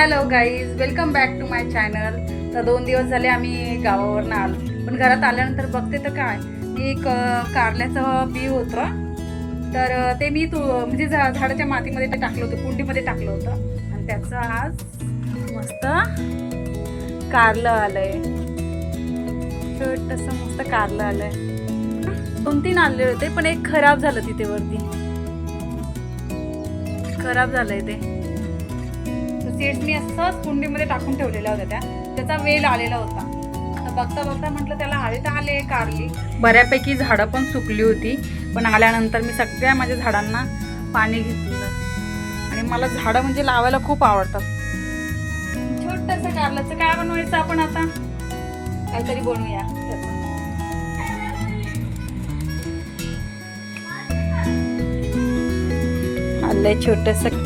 Hello guys, welcome back to my channel. तर 2 दिवस झाले आम्ही गावावरून आलो, पण घरात आल्यानंतर बघते तर काय मी कारल्याचं बी होतं. तर ते मी म्हणजे झाडाच्या मातीमध्ये ते टाकलं होतं, कुंडीमध्ये टाकलं होतं आणि त्याचं आज मस्त कारलं आलंय. छोटंसं मस्त कारलं आलंय. 2-3 आले होते पण एक खराब झालं, तिथे वरती खराब झालंय ते. सीड्स मी असंच कुंडीमध्ये टाकून ठेवलेल्या होत्या, त्याचा वेल आलेला होता. तर बघता बघता म्हटलं त्याला आले तर आले कारली. बऱ्यापैकी झाडं पण सुकली होती, पण आल्यानंतर मी सगळ्या माझ्या झाडांना पाणी घेतलं. आणि मला झाडं म्हणजे लावायला खूप आवडतात. छोटंसं कारल्याचं काय बनवायचं आपण आता, काहीतरी बनवूया त्याचं. आलंय छोटंसं